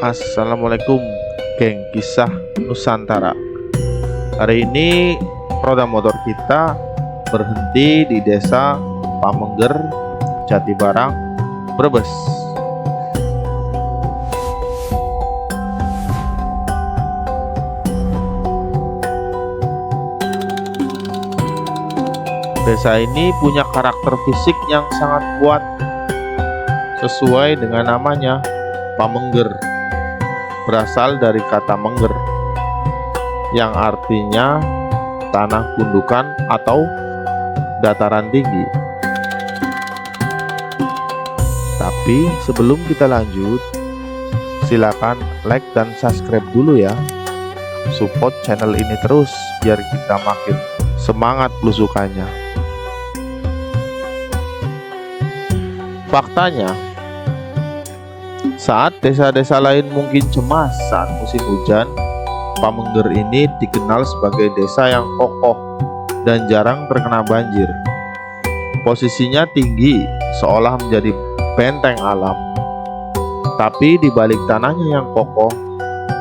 Assalamualaikum, geng kisah Nusantara. Hari ini roda motor kita berhenti di desa Pamengger, Jatibarang, Brebes. Desa ini punya karakter fisik yang sangat kuat, sesuai dengan namanya, Pamengger. Berasal dari kata mengger, yang artinya tanah gundukan atau dataran tinggi. Tapi sebelum kita lanjut, silakan like dan subscribe dulu ya. Support channel ini terus biar kita makin semangat belusukannya. Faktanya, saat desa-desa lain mungkin cemas saat musim hujan, Pamengger ini dikenal sebagai desa yang kokoh dan jarang terkena banjir. Posisinya tinggi, seolah menjadi benteng alam. Tapi di balik tanahnya yang kokoh,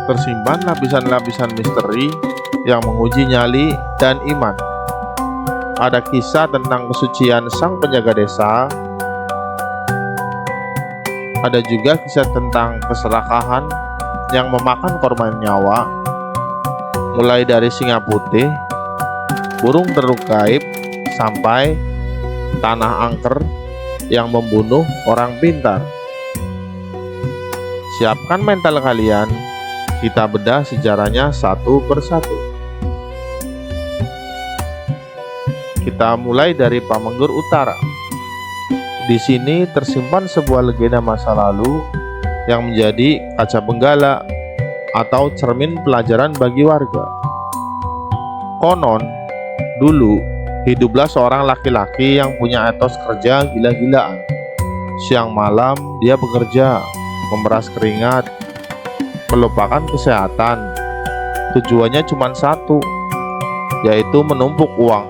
tersimpan lapisan-lapisan misteri yang menguji nyali dan iman. Ada kisah tentang kesucian sang penjaga desa. Ada juga kisah tentang keserakahan yang memakan korban nyawa, mulai dari singa putih, burung teruk gaib, sampai tanah angker yang membunuh orang pintar. Siapkan mental kalian, kita bedah sejarahnya satu persatu. Kita mulai dari Pamengger Utara. Di sini tersimpan sebuah legenda masa lalu yang menjadi kaca benggala atau cermin pelajaran bagi warga. Konon, dulu hiduplah seorang laki-laki yang punya etos kerja gila-gilaan. Siang malam dia bekerja, memeras keringat, melupakan kesehatan. Tujuannya cuma satu, yaitu menumpuk uang.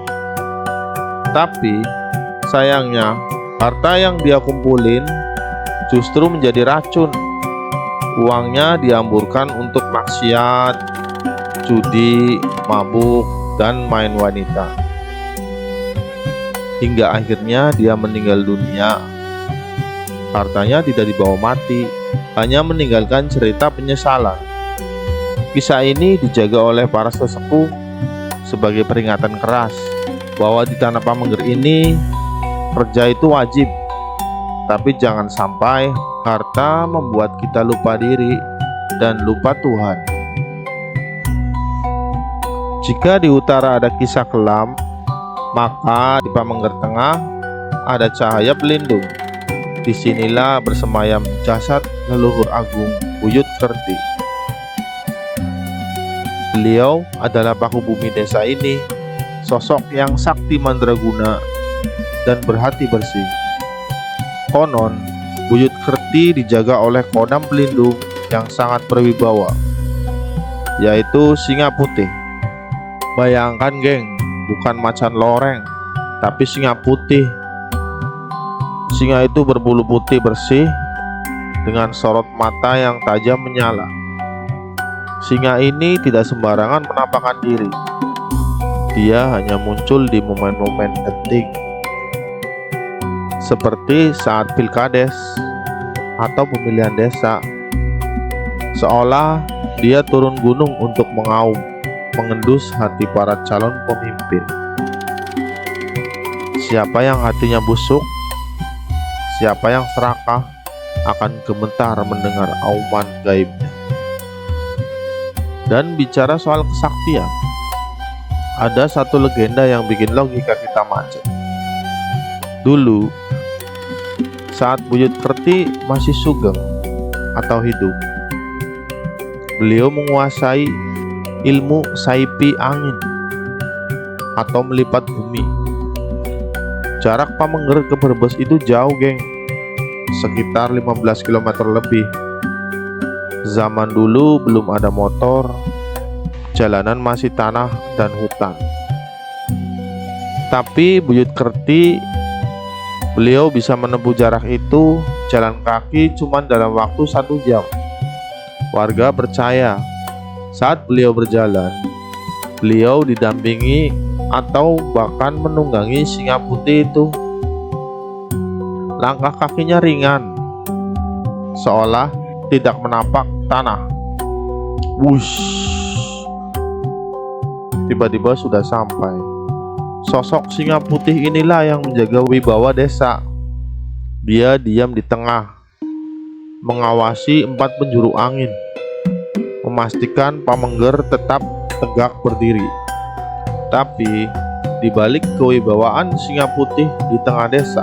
Tapi sayangnya, harta yang dia kumpulin justru menjadi racun. Uangnya dihamburkan untuk maksiat, judi, mabuk, dan main wanita. Hingga akhirnya dia meninggal dunia. Hartanya tidak dibawa mati, hanya meninggalkan cerita penyesalan. Kisah ini dijaga oleh para sesepuh sebagai peringatan keras bahwa di tanah Pamengger ini kerja itu wajib, tapi jangan sampai harta membuat kita lupa diri dan lupa Tuhan. Jika di utara ada kisah kelam, maka di Pamengger Tengah ada cahaya pelindung. Disinilah bersemayam jasad leluhur agung Buyut Kerti. Beliau adalah paku bumi desa ini, sosok yang sakti mandraguna dan berhati bersih. Konon, Buyut Kerti dijaga oleh kodam pelindung yang sangat berwibawa, yaitu singa putih. Bayangkan geng, bukan macan loreng, tapi singa putih. Singa itu berbulu putih bersih dengan sorot mata yang tajam menyala. Singa ini tidak sembarangan menampakkan diri. Dia hanya muncul di momen-momen penting, seperti saat pilkades atau pemilihan desa. Seolah dia turun gunung untuk mengaum, mengendus hati para calon pemimpin. Siapa yang hatinya busuk, siapa yang serakah, akan gemetar mendengar auman gaibnya. Dan bicara soal kesaktian, ada satu legenda yang bikin logika kita macet. Dulu, saat Buyut Kerti masih sugeng atau hidup, beliau menguasai ilmu saipi angin atau melipat bumi. Jarak Pamengger ke Brebes itu jauh geng, sekitar 15 km lebih. Zaman dulu belum ada motor, jalanan masih tanah dan hutan. Tapi Buyut Kerti, beliau bisa menempuh jarak itu jalan kaki cuma dalam waktu 1 jam. Warga percaya saat beliau berjalan, beliau didampingi atau bahkan menunggangi singa putih itu. Langkah kakinya ringan, seolah tidak menapak tanah. Wush! Tiba-tiba sudah sampai. Sosok singa putih inilah yang menjaga wibawa desa. Dia diam di tengah, mengawasi 4 penjuru angin, memastikan Pamengger tetap tegak berdiri. Tapi di balik kewibawaan singa putih di tengah desa,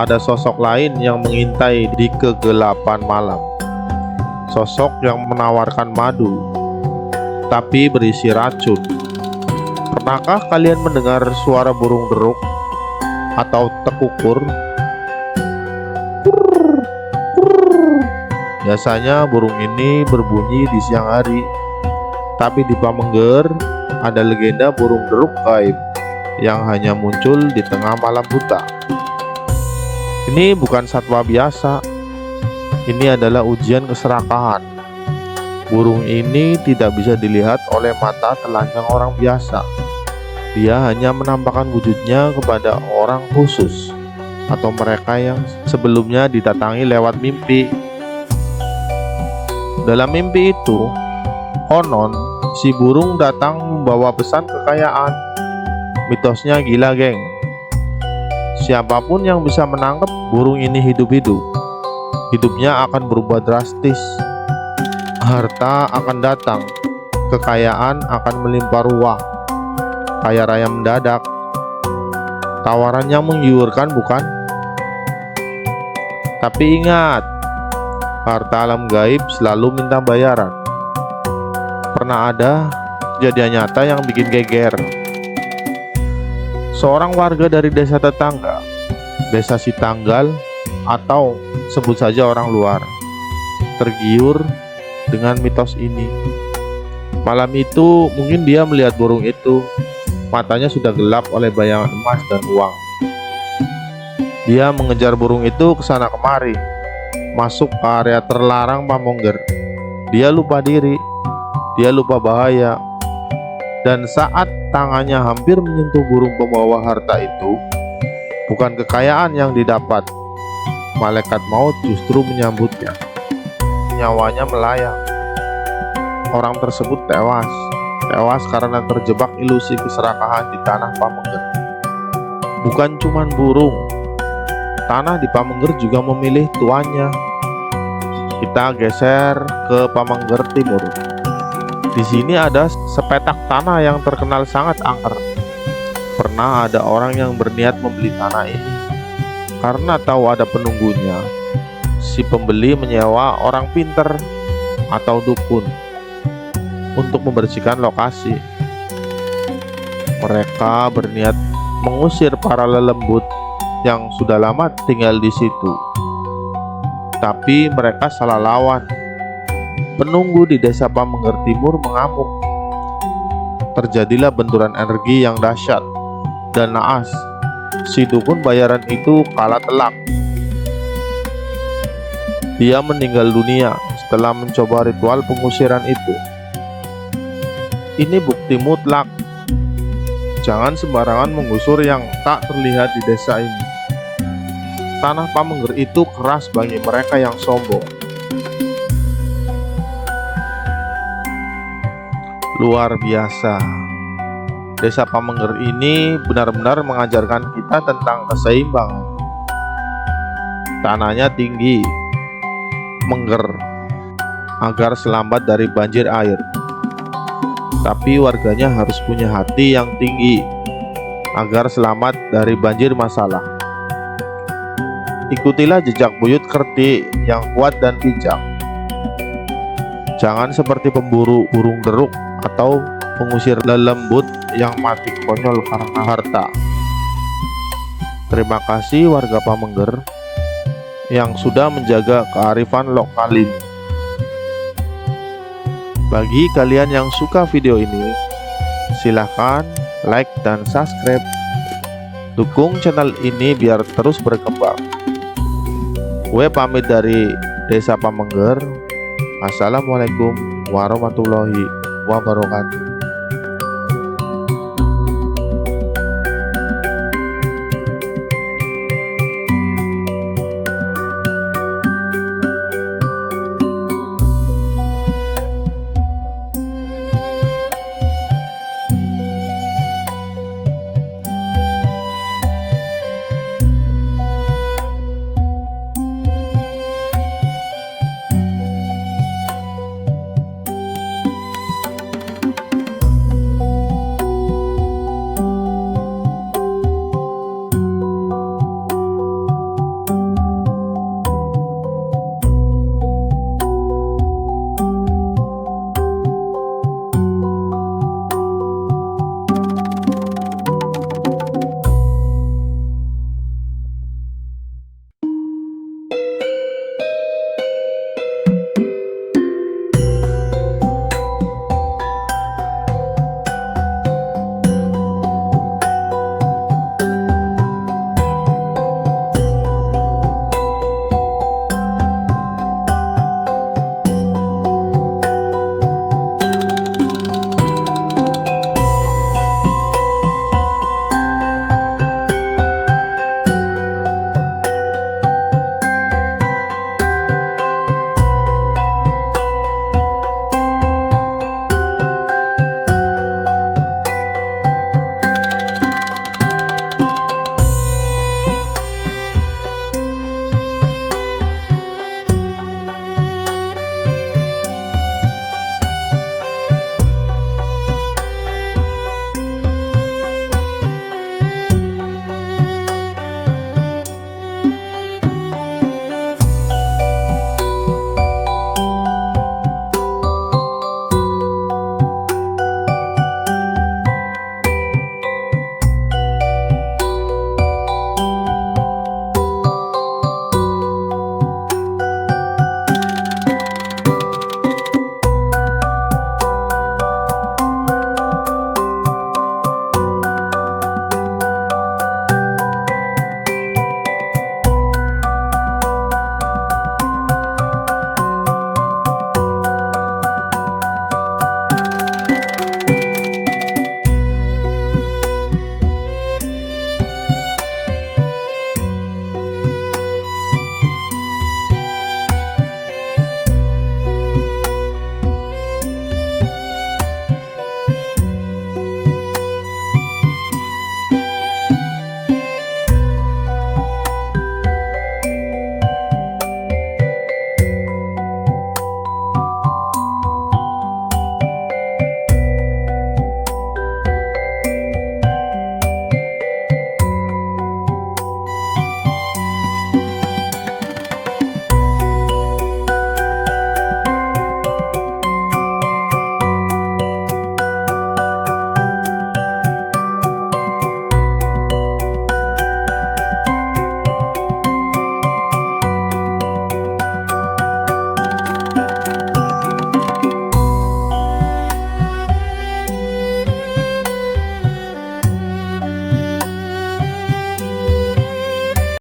ada sosok lain yang mengintai di kegelapan malam. Sosok yang menawarkan madu, tapi berisi racun. Pernahkah kalian mendengar suara burung deruk atau tekukur? Biasanya burung ini berbunyi di siang hari, tapi di Pamengger ada legenda burung deruk gaib yang hanya muncul di tengah malam buta. Ini bukan satwa biasa, ini adalah ujian keserakahan. Burung ini tidak bisa dilihat oleh mata telanjang orang biasa. Dia hanya menampakkan wujudnya kepada orang khusus atau mereka yang sebelumnya didatangi lewat mimpi. Dalam mimpi itu, konon si burung datang membawa pesan kekayaan. Mitosnya gila, geng. Siapapun yang bisa menangkap burung ini hidup-hidup, hidupnya akan berubah drastis. Harta akan datang, kekayaan akan melimpah ruah, kaya raya mendadak. Tawarannya menggiurkan, bukan? Tapi ingat, harta alam gaib selalu minta bayaran. Pernah ada kejadian nyata yang bikin geger. Seorang warga dari desa tetangga, desa Sitanggal, atau sebut saja orang luar, tergiur dengan mitos ini. Malam itu mungkin dia melihat burung itu. Matanya sudah gelap oleh bayangan emas dan uang. Dia mengejar burung itu ke sana kemari, masuk ke area terlarang Pamengger. Dia lupa diri, dia lupa bahaya. Dan saat tangannya hampir menyentuh burung pembawa harta itu, bukan kekayaan yang didapat, malaikat maut justru menyambutnya. Nyawanya melayang. Orang tersebut tewas karena terjebak ilusi keserakahan di tanah Pamengger. Bukan cuman burung, tanah di Pamengger juga memilih tuannya. Kita geser ke Pamengger Timur. Di sini ada sepetak tanah yang terkenal sangat angker. Pernah ada orang yang berniat membeli tanah ini. Karena tahu ada penunggunya, si pembeli menyewa orang pinter atau dukun untuk membersihkan lokasi. Mereka berniat mengusir para lelembut yang sudah lama tinggal di situ. Tapi mereka salah lawan. Penunggu di desa Pamengger Timur mengamuk. Terjadilah benturan energi yang dahsyat dan naas. Si dukun bayaran itu kalah telak. Dia meninggal dunia setelah mencoba ritual pengusiran itu. Ini bukti mutlak. Jangan sembarangan menggusur yang tak terlihat di desa ini. Tanah Pamengger itu keras bagi mereka yang sombong. Luar biasa. Desa Pamengger ini benar-benar mengajarkan kita tentang keseimbangan. Tanahnya tinggi, mengger, agar selamat dari banjir air. Tapi warganya harus punya hati yang tinggi, agar selamat dari banjir masalah. Ikutilah jejak buyut Kerti yang kuat dan bijak. Jangan seperti pemburu burung deruk atau pengusir lelembut yang mati konyol karena harta. Terima kasih warga Pamengger yang sudah menjaga kearifan lokal ini. Bagi kalian yang suka video ini, silahkan like dan subscribe. Dukung channel ini biar terus berkembang. Gue pamit dari Desa Pamengger. Assalamualaikum warahmatullahi wabarakatuh.